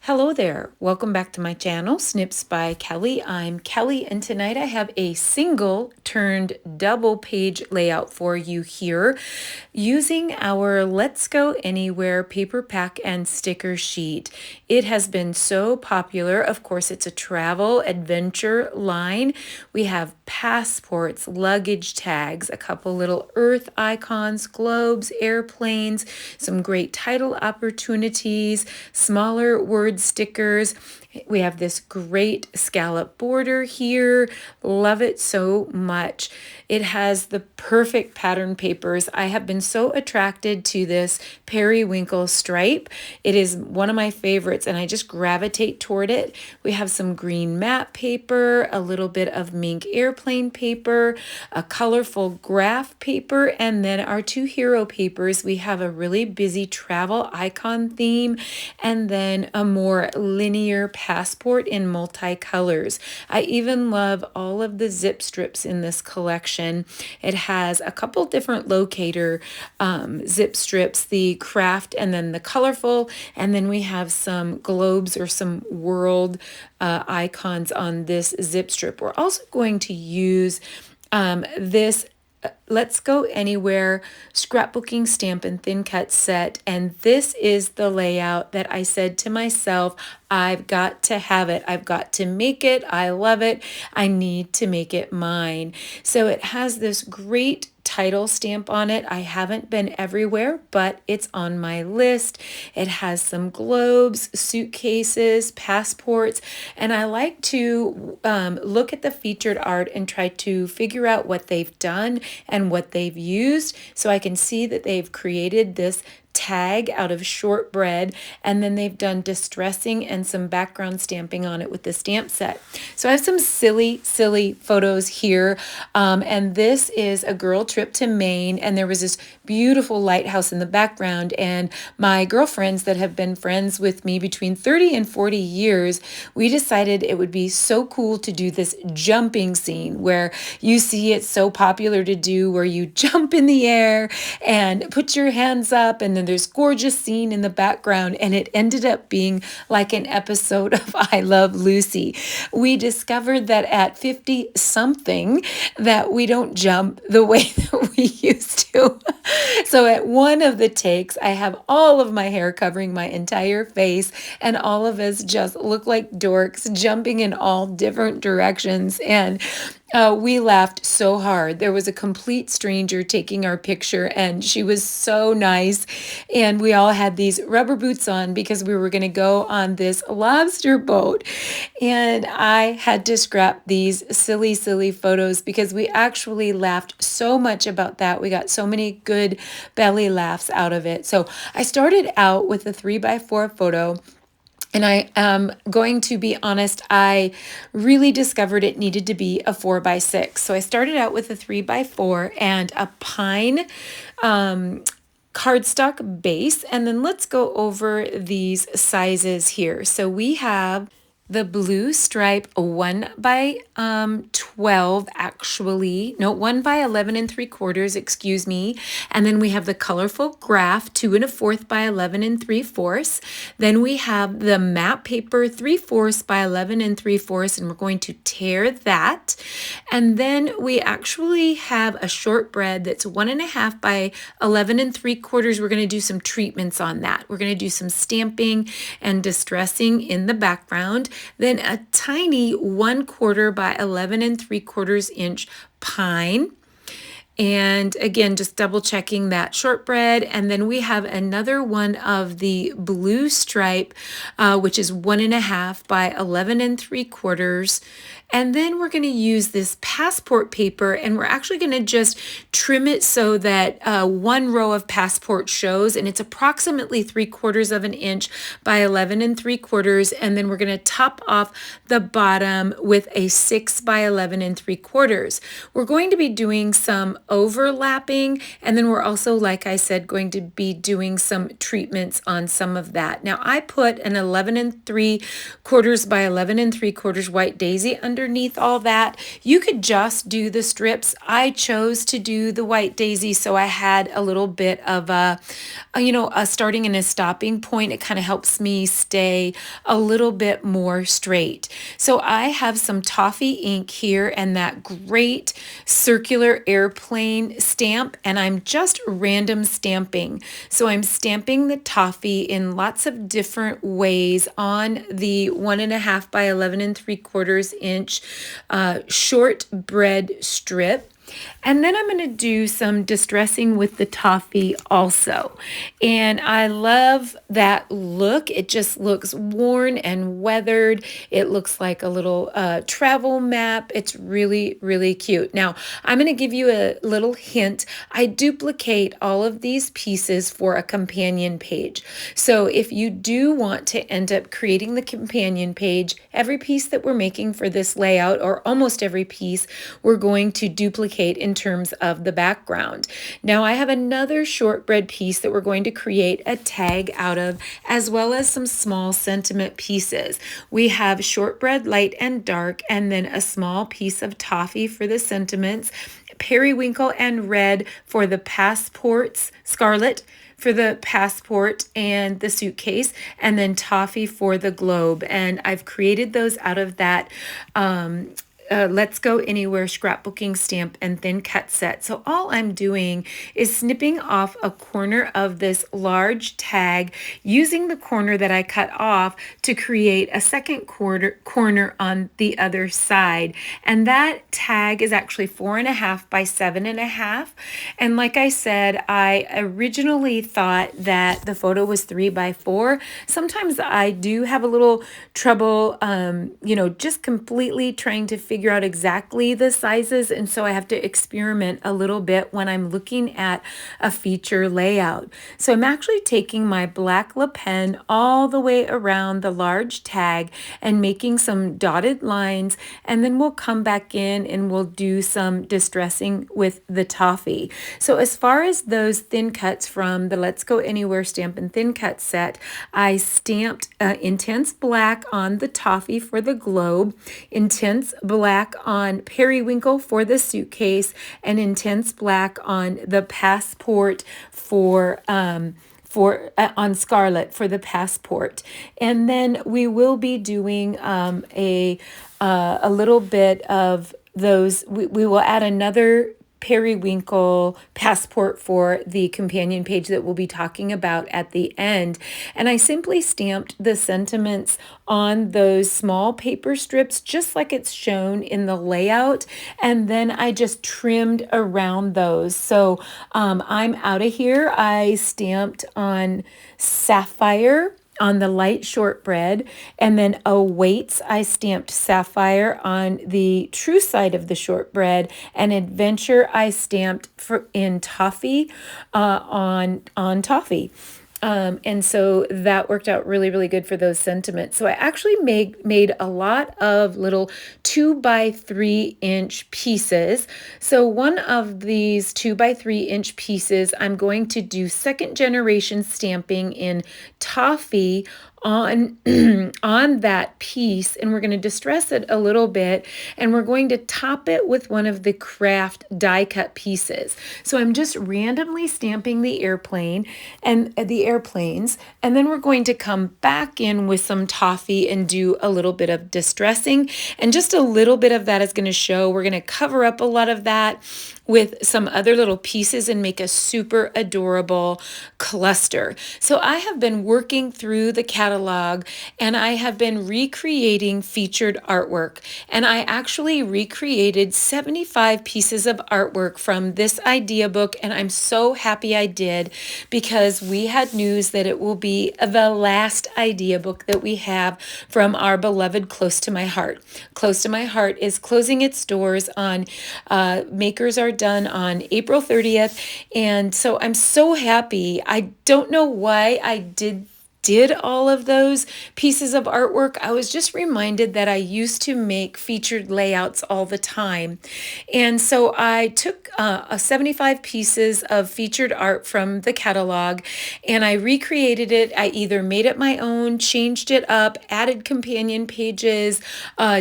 Hello there, welcome back to my channel, Snips by Kelly. I'm Kelly, and tonight I have a single turned double page layout for you here using our Let's Go Anywhere paper pack and sticker sheet. It has been so popular. Of course, it's a travel adventure line. We have passports, luggage tags, a couple little earth icons, globes, airplanes, some great title opportunities, smaller word stickers. We have this great scallop border here. Love it so much. It has the perfect pattern papers. I have been so attracted to this periwinkle stripe. It is one of my favorites and I just gravitate toward it. We have some green matte paper, a little bit of mink airplane paper, a colorful graph paper, and then our two hero papers. We have a really busy travel icon theme and then a more linear passport in multicolors. I even love all of the zip strips in this collection. It has a couple different locator zip strips, the craft and then the colorful, and then we have some globes or some world icons on this zip strip. We're also going to use this Let's Go Anywhere scrapbooking stamp and thin cut set, and this is the layout that I said to myself, I've got to have it. I've got to make it. I love it. I need to make it mine. So it has this great title stamp on it. I haven't been everywhere, but it's on my list. It has some globes, suitcases, passports, and I like to look at the featured art and try to figure out what they've done and what they've used so I can see that they've created this tag out of shortbread, and then they've done distressing and some background stamping on it with the stamp set. So I have some silly photos here, and this is a girl trip to Maine, and there was this beautiful lighthouse in the background, and my girlfriends that have been friends with me between 30 and 40 years, we decided it would be so cool to do this jumping scene where you see it's so popular to do, where you jump in the air and put your hands up, and then there's gorgeous scene in the background, and it ended up being like an episode of I Love Lucy. We discovered that at 50 something that we don't jump the way that we used to. So at one of the takes, I have all of my hair covering my entire face, and all of us just look like dorks jumping in all different directions, and we laughed so hard. There was a complete stranger taking our picture, and she was so nice. And we all had these rubber boots on because we were going to go on this lobster boat. And I had to scrap these silly photos because we actually laughed so much about that. We got so many good belly laughs out of it. So I started out with a 3x4 photo. And I am going to be honest, I really discovered it needed to be a 4x6. So I started out with a 3x4 and a pine cardstock base. And then let's go over these sizes here. So we have the blue stripe 1x12, actually, no, 1x11 3/4, excuse me. And then we have the colorful graph 2 1/4 by 11 3/4. Then we have the matte paper 3/4 by 11 3/4, and we're going to tear that. And then we actually have a shortbread that's 1 1/2 by 11 3/4. We're going to do some treatments on that. We're going to do some stamping and distressing in the background. Then a tiny 1/4 by 11 3/4 inch pine. And again, just double checking that shortbread. And then we have another one of the blue stripe, which is 1 1/2 by 11 3/4. And then we're going to use this passport paper, and we're actually going to just trim it so that one row of passport shows, and it's approximately 3/4 of an inch by 11 3/4. And then we're going to top off the bottom with a 6 by 11 3/4. We're going to be doing some overlapping, and then we're also, like I said, going to be doing some treatments on some of that. Now I put an 11 3/4 by 11 3/4 white daisy underneath all that. You could just do the strips. I chose to do the white daisy, so I had a little bit of a starting and a stopping point. It kind of helps me stay a little bit more straight. So I have some Toffee ink here and that great circular airplane stamp, and I'm just random stamping. So I'm stamping the toffee in lots of different ways on the 1.5 by 11 3/4 inch shortbread strip. And then I'm going to do some distressing with the toffee also. And I love that look. It just looks worn and weathered. It looks like a little travel map. It's really, really cute. Now, I'm going to give you a little hint. I duplicate all of these pieces for a companion page. So if you do want to end up creating the companion page, every piece that we're making for this layout, or almost every piece, we're going to duplicate in terms of the background. Now I have another shortbread piece that we're going to create a tag out of, as well as some small sentiment pieces. We have shortbread light and dark, and then a small piece of toffee for the sentiments, periwinkle and red for the passports, scarlet for the passport and the suitcase, and then toffee for the globe. And I've created those out of that Let's Go Anywhere scrapbooking stamp and thin cut set. So all I'm doing is snipping off a corner of this large tag, using the corner that I cut off to create a second corner on the other side. And that tag is actually 4.5 by 7.5. And like I said, I originally thought that the photo was 3 by 4. Sometimes I do have a little trouble, just completely trying to figure out exactly the sizes, and so I have to experiment a little bit when I'm looking at a feature layout. So I'm actually taking my black Le Pen all the way around the large tag and making some dotted lines, and then we'll come back in and we'll do some distressing with the toffee. So as far as those thin cuts from the Let's Go Anywhere stamp and thin cut set, I stamped intense black on the toffee for the globe, intense black on periwinkle for the suitcase, and intense black on the passport for on scarlet for the passport. And then we will be doing a little bit of those. We will add another periwinkle passport for the companion page that we'll be talking about at the end. And I simply stamped the sentiments on those small paper strips just like it's shown in the layout, and then I just trimmed around those. So I'm out of here. I stamped on sapphire on the light shortbread, and then awaits, I stamped sapphire on the true side of the shortbread, and adventure I stamped in toffee on toffee. And so that worked out really, really good for those sentiments. So I actually made a lot of little 2 by 3 inch pieces. So one of these 2 by 3 inch pieces, I'm going to do second generation stamping in toffee on on that piece, and we're going to distress it a little bit, and we're going to top it with one of the craft die cut pieces. So I'm just randomly stamping the airplane and the airplanes, and then we're going to come back in with some toffee and do a little bit of distressing, and just a little bit of that is going to show. We're going to cover up a lot of that with some other little pieces and make a super adorable cluster. So I have been working through the catalog, and I have been recreating featured artwork, and I actually recreated 75 pieces of artwork from this idea book, and I'm so happy I did, because we had news that it will be the last idea book that we have from our beloved Close to My Heart. Close to My Heart is closing its doors on Makers Are Done on April 30th, and so I'm so happy. I don't know why I did did all of those pieces of artwork, I was just reminded that I used to make featured layouts all the time. And so I took 75 pieces of featured art from the catalog and I recreated it. I either made it my own, changed it up, added companion pages,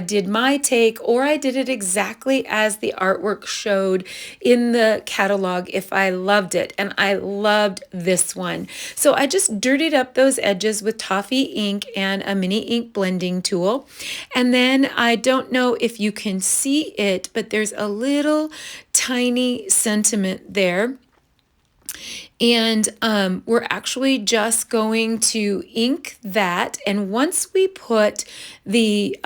did my take, or I did it exactly as the artwork showed in the catalog if I loved it. And I loved this one. So I just dirtied up those edges with Toffee ink and a mini ink blending tool. And then I don't know if you can see it, but there's a little tiny sentiment there. And we're actually just going to ink that. And once we put the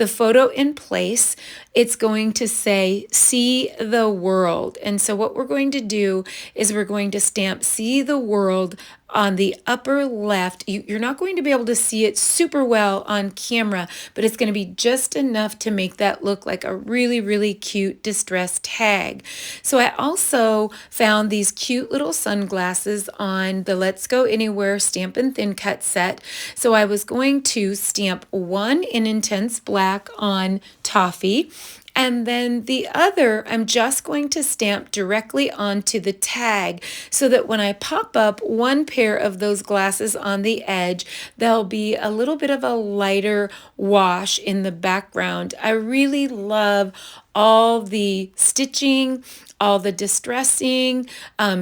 photo in place, it's going to say, see the world. And so what we're going to do is we're going to stamp see the world on the upper left. You're not going to be able to see it super well on camera, but it's going to be just enough to make that look like a really, really cute distress tag. So I also found these cute little sunglasses on the Let's Go Anywhere Stampin' Thin Cut set. So I was going to stamp one in Intense Black on Toffee, and then the other, I'm just going to stamp directly onto the tag so that when I pop up one pair of those glasses on the edge, there'll be a little bit of a lighter wash in the background. I really love all the stitching, all the distressing,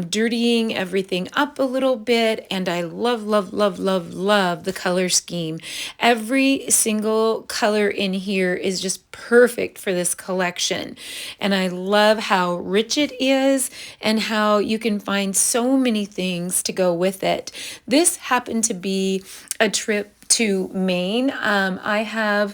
dirtying everything up a little bit, and I love, love, love, love, love the color scheme. Every single color in here is just perfect for this collection, and I love how rich it is and how you can find so many things to go with it. This happened to be a trip to Maine. I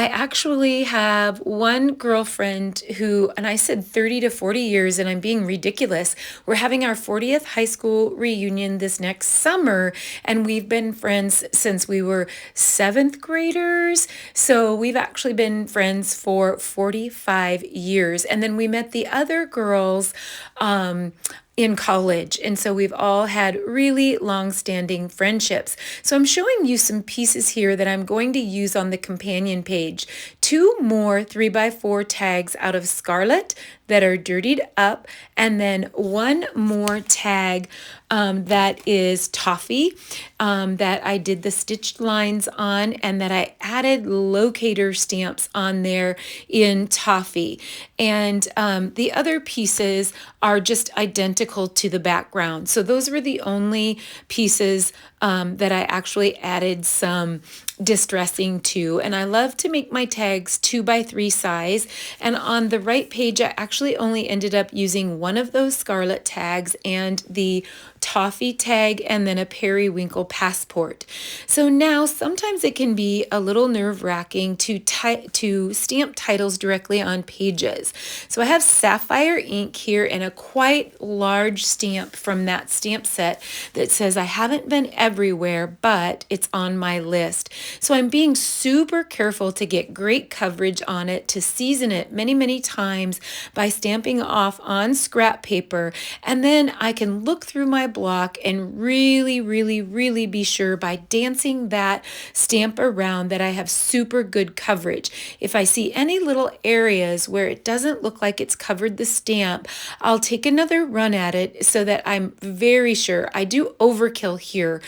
actually have one girlfriend who, and I said 30 to 40 years, and I'm being ridiculous. We're having our 40th high school reunion this next summer, and we've been friends since we were 7th graders. So we've actually been friends for 45 years. And then we met the other girls in college. And so we've all had really long-standing friendships. So I'm showing you some pieces here that I'm going to use on the companion page. 2 more 3x4 tags out of Scarlet that are dirtied up, and then 1 more tag that is Toffee that I did the stitched lines on, and that I added locator stamps on there in Toffee. And the other pieces are just identical to the background. So those were the only pieces that I actually added some distressing to. And I love to make my tags 2x3 size. And on the right page, I actually only ended up using one of those Scarlet tags and the Toffee tag, and then a periwinkle passport. So now sometimes it can be a little nerve-wracking to stamp titles directly on pages. So I have sapphire ink here and a quite large stamp from that stamp set that says I haven't been everywhere, but it's on my list. So I'm being super careful to get great coverage on it, to season it many, many times by stamping off on scrap paper, and then I can look through my block and really, really, really be sure by dancing that stamp around that I have super good coverage. If I see any little areas where it doesn't look like it's covered the stamp, I'll take another run at it so that I'm very sure. I do overkill here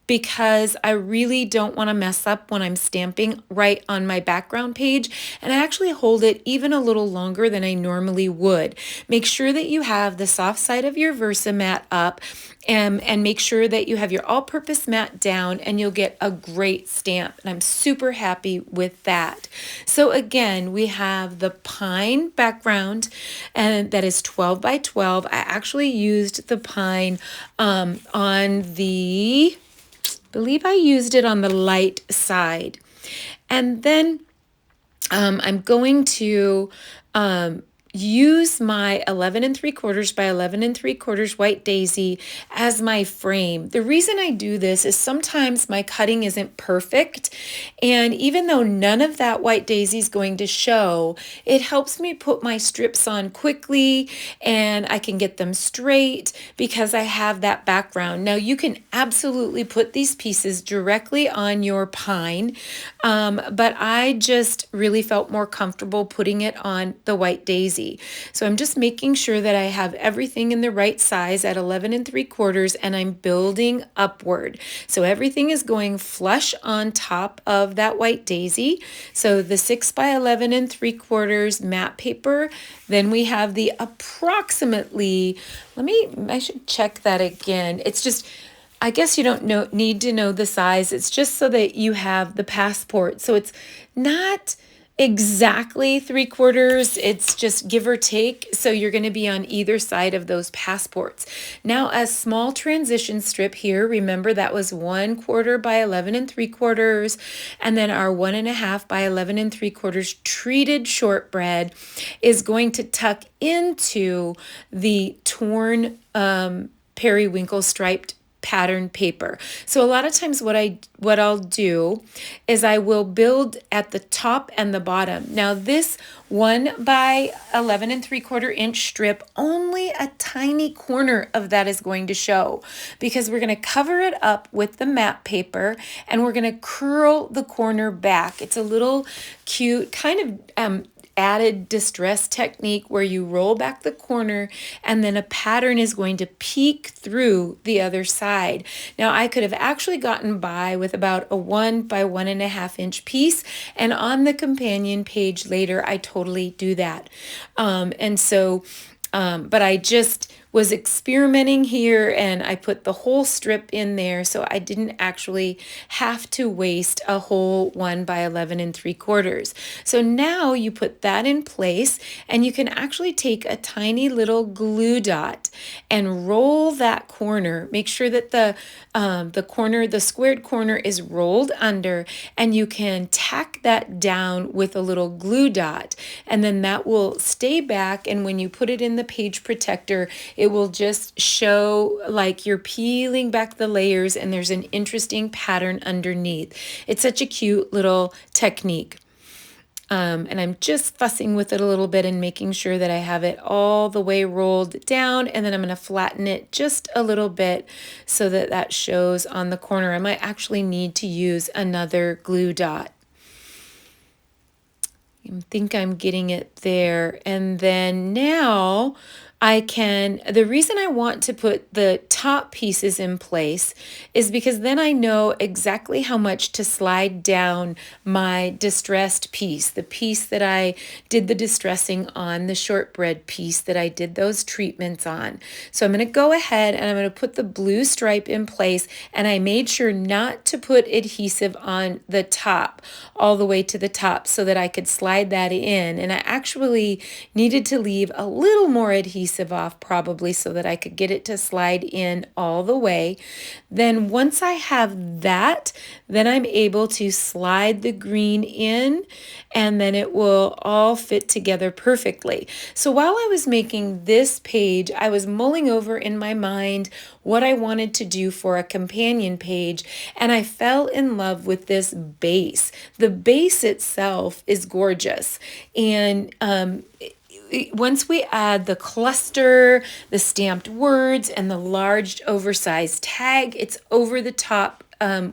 because I really don't want to mess up when I'm stamping right on my background page, and I actually hold it even a little longer than I normally would. Make sure that you have the soft side of your Versamat up, and make sure that you have your all-purpose mat down, and you'll get a great stamp, and I'm super happy with that. So again, we have the pine background, and that is 12 by 12. I actually used the pine on the, believe I used it on the light side. And then I'm going to use my 11 3/4 by 11 3/4 white daisy as my frame. The reason I do this is sometimes my cutting isn't perfect, and even though none of that white daisy is going to show, it helps me put my strips on quickly and I can get them straight because I have that background. Now you can absolutely put these pieces directly on your pine, but I just really felt more comfortable putting it on the white daisy. So I'm just making sure that I have everything in the right size at 11 3/4, and I'm building upward. So everything is going flush on top of that white daisy. So the 6 by 11 3/4 matte paper, then we have the approximately, I should check that again. It's just, I guess you don't need to know the size. It's just so that you have the passport. So it's not exactly 3/4, it's just give or take. So you're going to be on either side of those passports. Now, a small transition strip here, remember that was 1/4 by 11 3/4, and then our 1.5 by 11 3/4 treated shortbread is going to tuck into the torn periwinkle striped pattern paper. So a lot of times what I'll do is I will build at the top and the bottom. Now this 1 by 11 3/4 strip, only a tiny corner of that is going to show because we're going to cover it up with the matte paper and we're going to curl the corner back. It's a little cute kind of added distress technique where you roll back the corner and then a pattern is going to peek through the other side. Now I could have actually gotten by with about a 1 by 1.5 piece, and on the companion page later I totally do that. But I just was experimenting here and I put the whole strip in there, so I didn't actually have to waste a whole 1 by 11 3/4. So now you put that in place and you can actually take a tiny little glue dot and roll that corner. Make sure that the squared corner is rolled under, and you can tack that down with a little glue dot, and then that will stay back, and when you put it in the page protector, it will just show like you're peeling back the layers and there's an interesting pattern underneath. It's such a cute little technique. And I'm just fussing with it a little bit and making sure that I have it all the way rolled down, and then I'm going to flatten it just a little bit so that that shows on the corner. I might actually need to use another glue dot. I think I'm getting it there. And then now the reason I want to put the top pieces in place is because then I know exactly how much to slide down my distressed piece, the piece that I did the distressing on, the shortbread piece that I did those treatments on. So I'm going to go ahead and I'm going to put the blue stripe in place, and I made sure not to put adhesive on the top all the way to the top so that I could slide that in, and I actually needed to leave a little more adhesive off probably so that I could get it to slide in all the way. Then once I have that, then I'm able to slide the green in, and then it will all fit together perfectly. So while I was making this page, I was mulling over in my mind what I wanted to do for a companion page, and I fell in love with this base. The base itself is gorgeous, and once we add the cluster, the stamped words, and the large oversized tag, it's over the top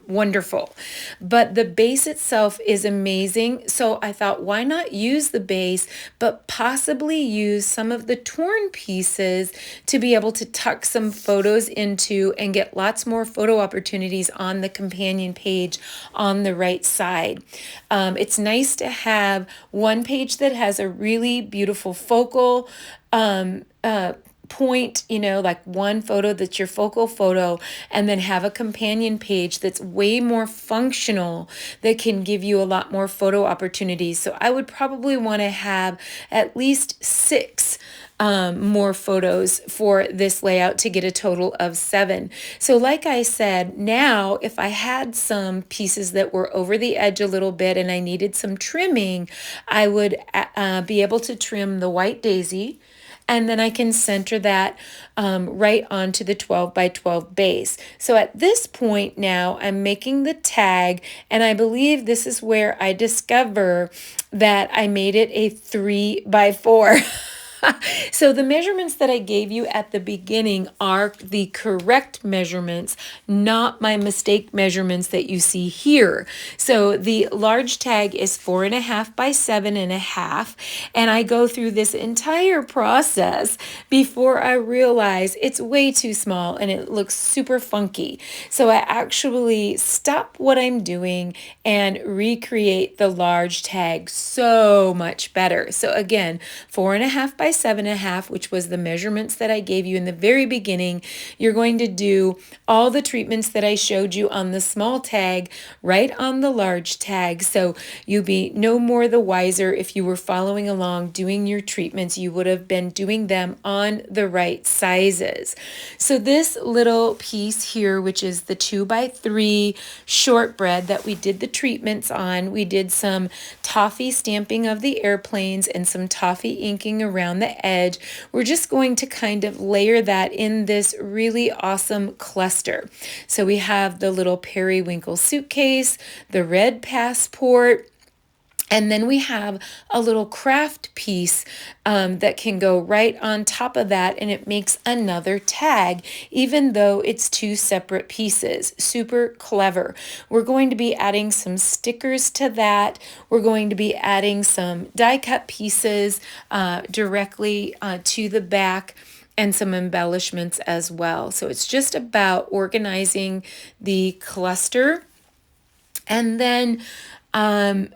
wonderful. But the base itself is amazing. So I thought, why not use the base, but possibly use some of the torn pieces to be able to tuck some photos into and get lots more photo opportunities on the companion page on the right side. It's nice to have one page that has a really beautiful focal point, like one photo that's your focal photo, and then have a companion page that's way more functional that can give you a lot more photo opportunities. So I would probably want to have at least 6 more photos for this layout to get a total of 7. So like I said, now if I had some pieces that were over the edge a little bit and I needed some trimming, I would be able to trim the white daisy, and then I can center that right onto the 12 by 12 base. So at this point now, I'm making the tag, and I believe this is where I discover that I made it a 3 by 4. So the measurements that I gave you at the beginning are the correct measurements, not my mistake measurements that you see here. So the large tag is 4.5 by 7.5, and I go through this entire process before I realize it's way too small and it looks super funky. So I actually stop what I'm doing and recreate the large tag so much better. So again, 4.5 by 7.5, which was the measurements that I gave you in the very beginning. You're going to do all the treatments that I showed you on the small tag right on the large tag. So you'll be no more the wiser if you were following along doing your treatments. You would have been doing them on the right sizes. So this little piece here, which is the 2 by 3 shortbread that we did the treatments on, we did some toffee stamping of the airplanes and some toffee inking around the edge. We're just going to kind of layer that in this really awesome cluster. So we have the little periwinkle suitcase, the red passport, and then we have a little craft piece that can go right on top of that, and it makes another tag, even though it's 2 separate pieces. Super clever. We're going to be adding some stickers to that. We're going to be adding some die cut pieces directly to the back, and some embellishments as well. So it's just about organizing the cluster. And then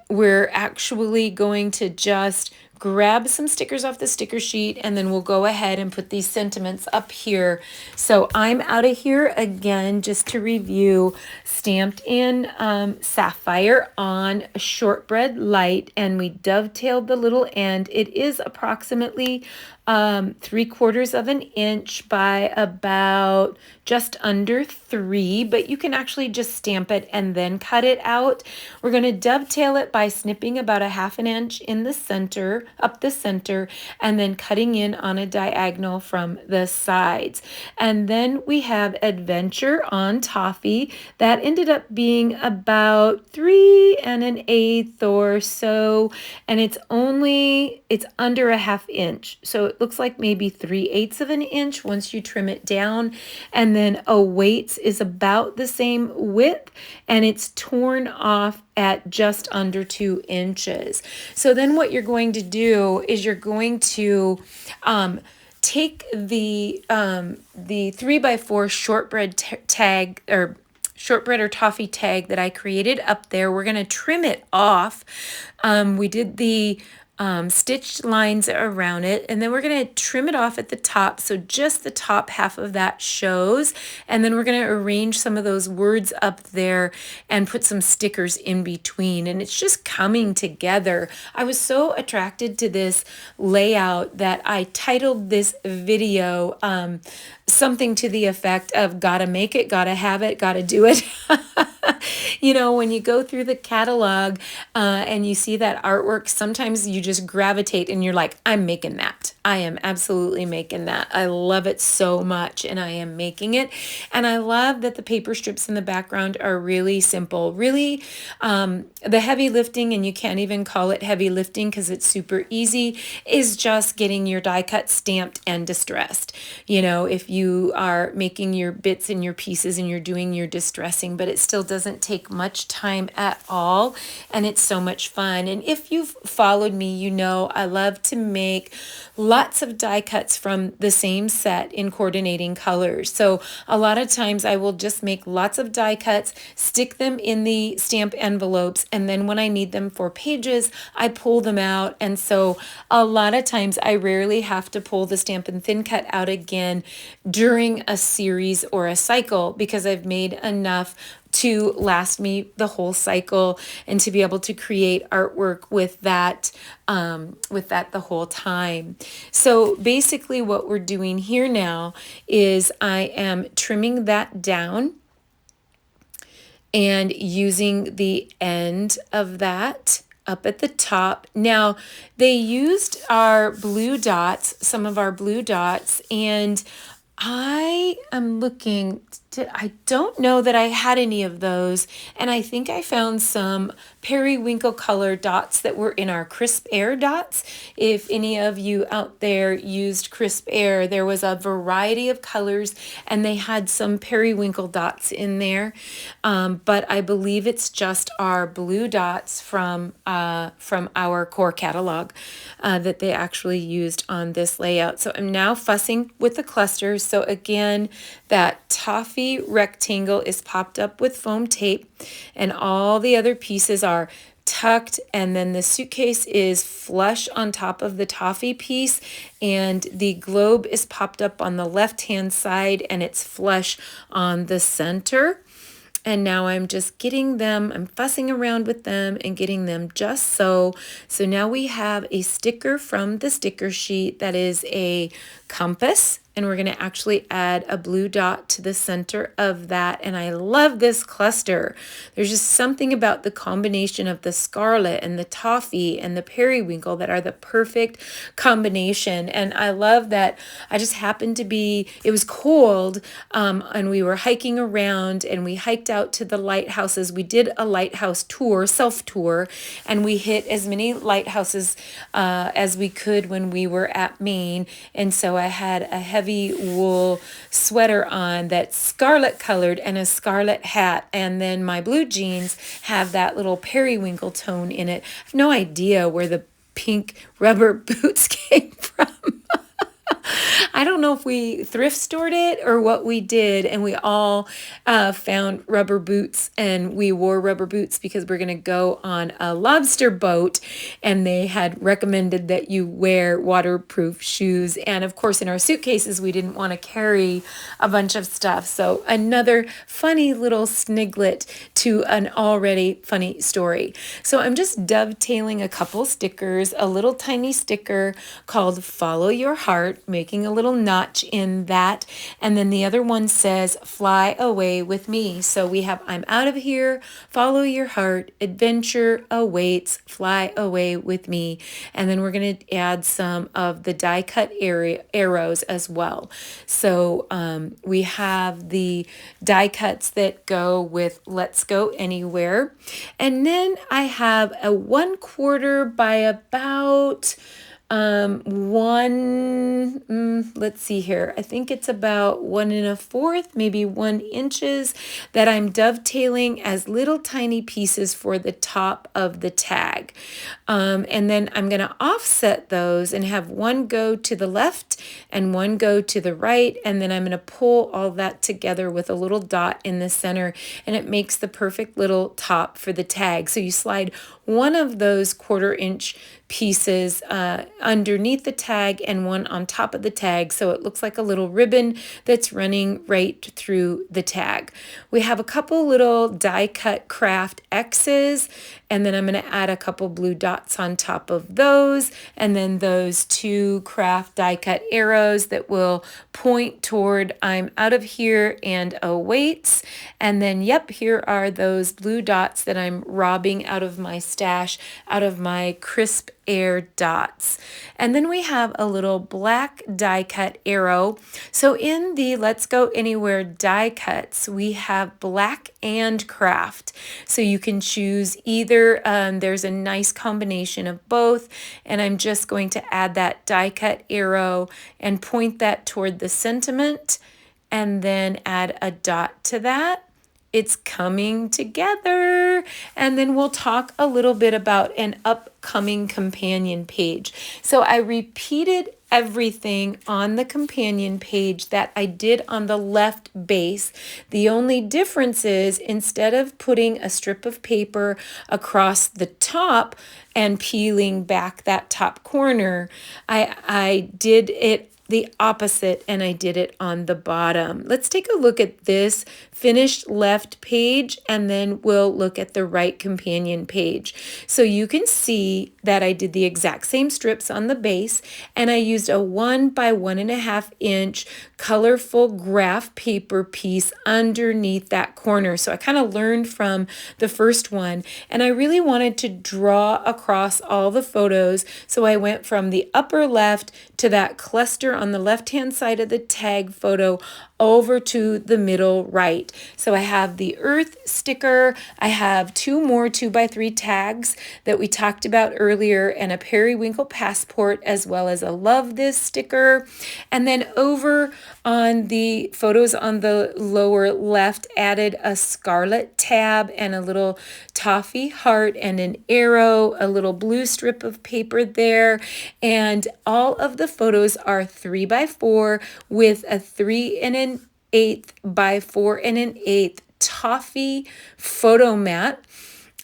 we're actually going to just grab some stickers off the sticker sheet, and then we'll go ahead and put these sentiments up here. So I'm out of here again, just to review, stamped in sapphire on a shortbread light, and we dovetailed the little end. It is approximately 3/4 of an inch by about just under 3, but you can actually just stamp it and then cut it out. We're going to dovetail it by snipping about a 1/2 inch in the center, up the center, and then cutting in on a diagonal from the sides. And then we have Adventure on Toffee. That ended up being about 3 1/8 or so, and it's under a 1/2 inch. So it looks like maybe 3/8 of an inch once you trim it down. And then Awaits is about the same width, and it's torn off at just under 2 inches. So then what you're going to do is you're going to take the 3 by 4 shortbread tag, or shortbread or toffee tag that I created up there. We're going to trim it off. We did the stitched lines around it, and then we're going to trim it off at the top, so just the top half of that shows, and then we're going to arrange some of those words up there and put some stickers in between, and it's just coming together. I was so attracted to this layout that I titled this video something to the effect of "Gotta make it, gotta have it, gotta do it." You know, when you go through the catalog and you see that artwork, sometimes you just gravitate and you're like, I'm making that. I am absolutely making that. I love it so much, and I am making it. And I love that the paper strips in the background are really simple. Really, the heavy lifting, and you can't even call it heavy lifting because it's super easy, is just getting your die cut stamped and distressed. You know, if you are making your bits and your pieces and you're doing your distressing, but it still doesn't take much time at all, and it's so much fun. And if you've followed me, you know I love to make lots of die cuts from the same set in coordinating colors. So a lot of times I will just make lots of die cuts, stick them in the stamp envelopes, and then when I need them for pages, I pull them out. And so a lot of times I rarely have to pull the Stampin' Thin Cut out again during a series or a cycle, because I've made enough to last me the whole cycle and to be able to create artwork with that the whole time. So basically what we're doing here now is I am trimming that down and using the end of that up at the top. Now, they used our blue dots, some of our blue dots, and I am looking, I don't know that I had any of those, and I think I found some periwinkle color dots that were in our crisp air dots. If any of you out there used crisp air, there was a variety of colors and they had some periwinkle dots in there, but I believe it's just our blue dots from our core catalog that they actually used on this layout. So I'm now fussing with the clusters. So again, that toffee rectangle is popped up with foam tape and all the other pieces are tucked, and then the suitcase is flush on top of the toffee piece, and the globe is popped up on the left hand side and it's flush on the center. And now I'm just getting them, I'm fussing around with them and getting them just so. So now we have a sticker from the sticker sheet that is a compass, and we're going to actually add a blue dot to the center of that. And I love this cluster. There's just something about the combination of the scarlet and the toffee and the periwinkle that are the perfect combination. And I love that I just happened to be, it was cold, and we were hiking around and we hiked out to the lighthouses. We did a lighthouse tour, self-tour, and we hit as many lighthouses as we could when we were at Maine. And so I had a heavy wool sweater on that's scarlet colored and a scarlet hat, and then my blue jeans have that little periwinkle tone in it. I have no idea where the pink rubber boots came from. I don't know if we thrift stored it or what we did, and we all found rubber boots, and we wore rubber boots because we're going to go on a lobster boat, and they had recommended that you wear waterproof shoes. And of course, in our suitcases, we didn't want to carry a bunch of stuff. So another funny little sniglet to an already funny story. So I'm just dovetailing a couple stickers, a little tiny sticker called Follow Your Heart, making a little notch in that, and then the other one says Fly Away with Me. So we have I'm out of here, follow your heart, adventure awaits, fly away with me. And then we're going to add some of the die cut arrows as well. So we have the die cuts that go with Let's Go Anywhere, and then I have a 1/4 by about let's see here. I think it's about 1 1/4, maybe 1 inches that I'm dovetailing as little tiny pieces for the top of the tag. And then I'm going to offset those and have one go to the left and one go to the right. And then I'm going to pull all that together with a little dot in the center, and it makes the perfect little top for the tag. So you slide one of those 1/4 inch pieces underneath the tag and one on top of the tag, so it looks like a little ribbon that's running right through the tag. We have a couple little die cut craft X's, and then I'm going to add a couple blue dots on top of those, and then those 2 craft die cut arrows that will point toward I'm out of here and awaits. And then yep, here are those blue dots that I'm robbing out of my stash, out of my crisp air dots. And then we have a little black die cut arrow. So in the Let's Go Anywhere die cuts, we have black and craft. So you can choose either. There's a nice combination of both. And I'm just going to add that die cut arrow and point that toward the sentiment, and then add a dot to that. It's coming together. And then we'll talk a little bit about an upcoming companion page. So I repeated everything on the companion page that I did on the left base. The only difference is instead of putting a strip of paper across the top and peeling back that top corner, I did it the opposite and I did it on the bottom. Let's take a look at this finished left page and then we'll look at the right companion page. So you can see that I did the exact same strips on the base and I used a 1 by 1.5 inch colorful graph paper piece underneath that corner. So I kind of learned from the first one and I really wanted to draw across all the photos. So I went from the upper left to that cluster on the left-hand side of the tag photo over to the middle right. So I have the Earth sticker, I have 2 more 2x3 tags that we talked about earlier, and a periwinkle passport, as well as a love this sticker. And then over on the photos on the lower left, added a scarlet tab and a little toffee heart and an arrow, a little blue strip of paper there. And all of the photos are 3x4 with a 3 1/8 by 4 1/8 toffee photo mat.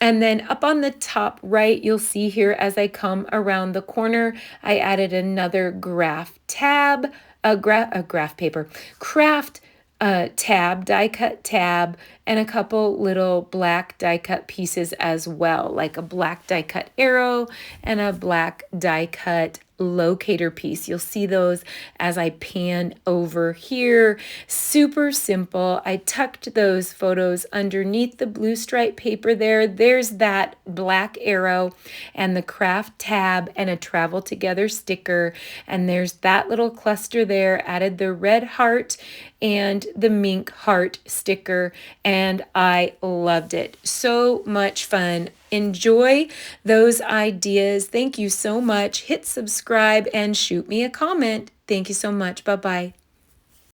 And then up on the top right, you'll see here as I come around the corner, I added another graph tab, a graph paper, craft tab, die cut tab, and a couple little black die cut pieces as well, like a black die cut arrow and a black die cut locator piece. You'll see those as I pan over here. Super simple. I tucked those photos underneath the blue stripe paper there. There's that black arrow and the craft tab and a travel together sticker. And there's that little cluster there. Added the red heart and the mink heart sticker, and I loved it. So much fun. Enjoy those ideas. Thank you so much. Hit subscribe and shoot me a comment. Thank you so much. Bye-bye.